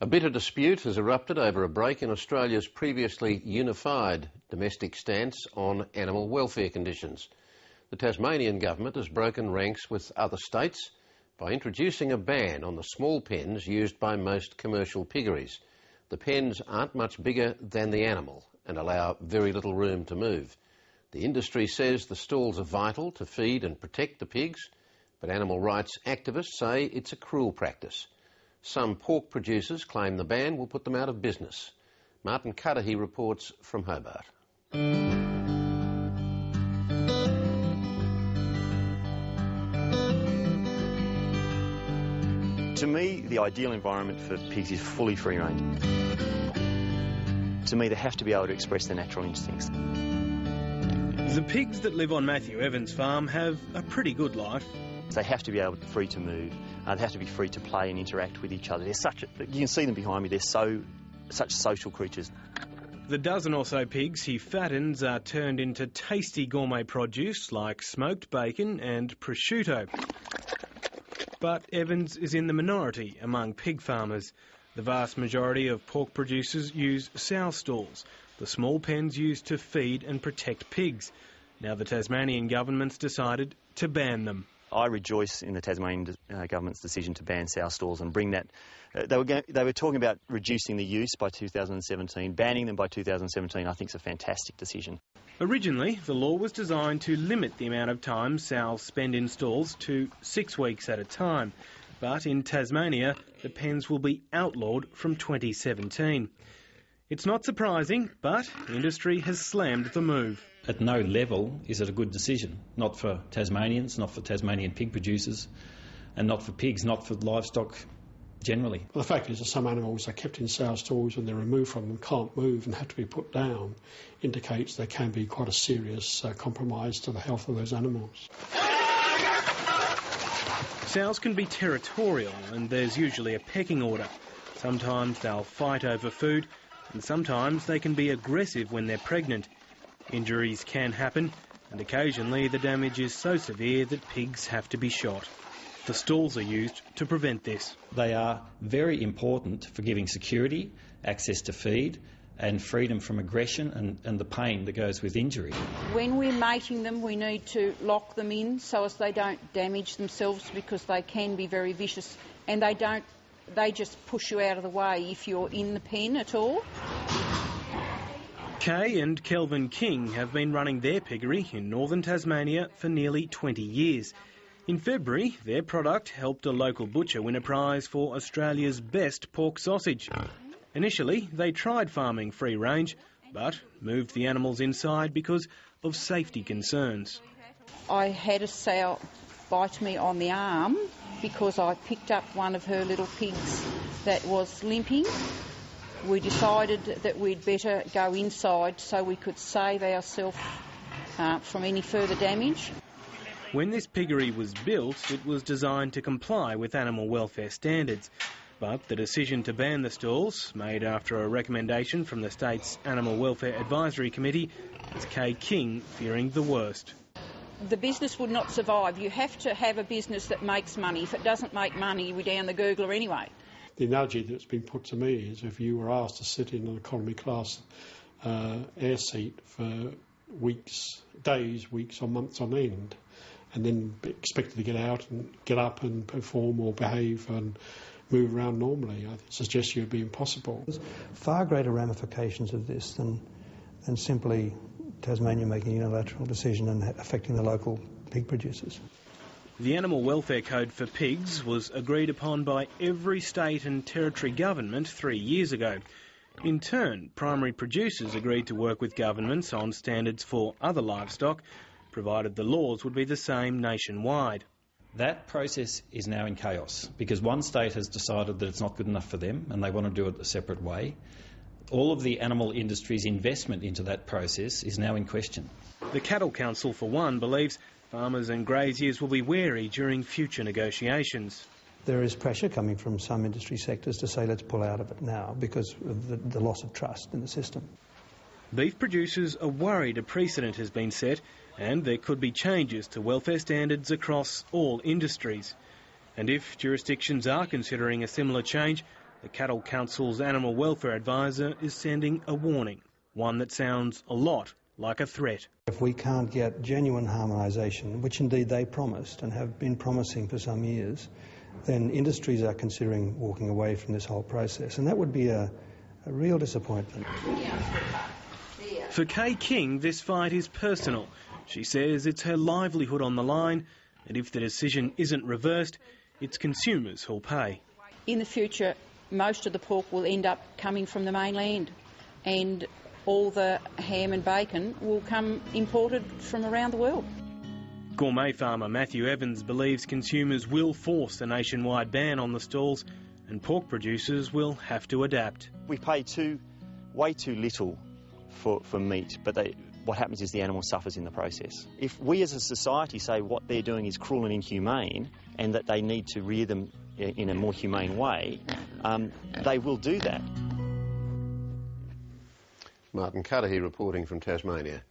A bitter dispute has erupted over a break in Australia's previously unified domestic stance on animal welfare conditions. The Tasmanian Government has broken ranks with other states by introducing a ban on the small pens used by most commercial piggeries. The pens aren't much bigger than the animal and allow very little room to move. The industry says the stalls are vital to feed and protect the pigs, but animal rights activists say it's a cruel practice. Some pork producers claim the ban will put them out of business. Martin Cudahy reports from Hobart. To me, the ideal environment for pigs is fully free range. To me, they have to be able to express their natural instincts. The pigs that live on Matthew Evans' farm have a pretty good life. They have to be able to free to move. They have to be free to play and interact with each other. You can see them behind me. They're such social creatures. The dozen or so pigs he fattens are turned into tasty gourmet produce like smoked bacon and prosciutto. But Evans is in the minority among pig farmers. The vast majority of pork producers use sow stalls, the small pens used to feed and protect pigs. Now the Tasmanian Government's decided to ban them. I rejoice in the Tasmanian Government's decision to ban sow stalls and bring that. They were talking about reducing the use by 2017, banning them by 2017. I think is a fantastic decision. Originally, the law was designed to limit the amount of time sows spend in stalls to 6 weeks at a time. But in Tasmania, the pens will be outlawed from 2017. It's not surprising, but industry has slammed the move. At no level is it a good decision, not for Tasmanians, not for Tasmanian pig producers, and not for pigs, not for livestock generally. Well, the fact is that some animals are kept in sow stalls and they're removed from them, can't move and have to be put down, indicates there can be quite a serious compromise to the health of those animals. Sows can be territorial and there's usually a pecking order. Sometimes they'll fight over food and sometimes they can be aggressive when they're pregnant. Injuries can happen, and occasionally the damage is so severe that pigs have to be shot. The stalls are used to prevent this. They are very important for giving security, access to feed, and freedom from aggression and the pain that goes with injury. When we're mating them, we need to lock them in so as they don't damage themselves, because they can be very vicious, and they just push you out of the way if you're in the pen at all. Kaye and Kelvin King have been running their piggery in northern Tasmania for nearly 20 years. In February, their product helped a local butcher win a prize for Australia's best pork sausage. Initially, they tried farming free range, but moved the animals inside because of safety concerns. I had a sow bite me on the arm because I picked up one of her little pigs that was limping. We decided that we'd better go inside so we could save ourselves from any further damage. When this piggery was built, it was designed to comply with animal welfare standards. But the decision to ban the stalls, made after a recommendation from the state's Animal Welfare Advisory Committee, has Kaye King fearing the worst. The business would not survive. You have to have a business that makes money. If it doesn't make money, we're down the gurgler anyway. The analogy that's been put to me is if you were asked to sit in an economy class air seat for days, weeks or months on end, and then be expected to get out and get up and perform or behave and move around normally, I suggest it would be impossible. There's far greater ramifications of this than simply Tasmania making a unilateral decision and affecting the local pig producers. The Animal Welfare Code for pigs was agreed upon by every state and territory government 3 years ago. In turn, primary producers agreed to work with governments on standards for other livestock, provided the laws would be the same nationwide. That process is now in chaos because one state has decided that it's not good enough for them and they want to do it a separate way. All of the animal industry's investment into that process is now in question. The Cattle Council, for one, believes farmers and graziers will be wary during future negotiations. There is pressure coming from some industry sectors to say let's pull out of it now because of the loss of trust in the system. Beef producers are worried a precedent has been set and there could be changes to welfare standards across all industries. And if jurisdictions are considering a similar change, The Cattle Council's Animal Welfare Advisor is sending a warning, one that sounds a lot like a threat. If we can't get genuine harmonisation, which indeed they promised and have been promising for some years, then industries are considering walking away from this whole process, and that would be a real disappointment. For Kaye King, this fight is personal. She says it's her livelihood on the line, and if the decision isn't reversed, it's consumers who'll pay. In the future, most of the pork will end up coming from the mainland, and all the ham and bacon will come imported from around the world. Gourmet farmer Matthew Evans believes consumers will force a nationwide ban on the stalls, and pork producers will have to adapt. We pay way too little for meat, but what happens is the animal suffers in the process. If we as a society say what they're doing is cruel and inhumane and that they need to rear them in a more humane way, they will do that. Martin Toohey reporting from Tasmania.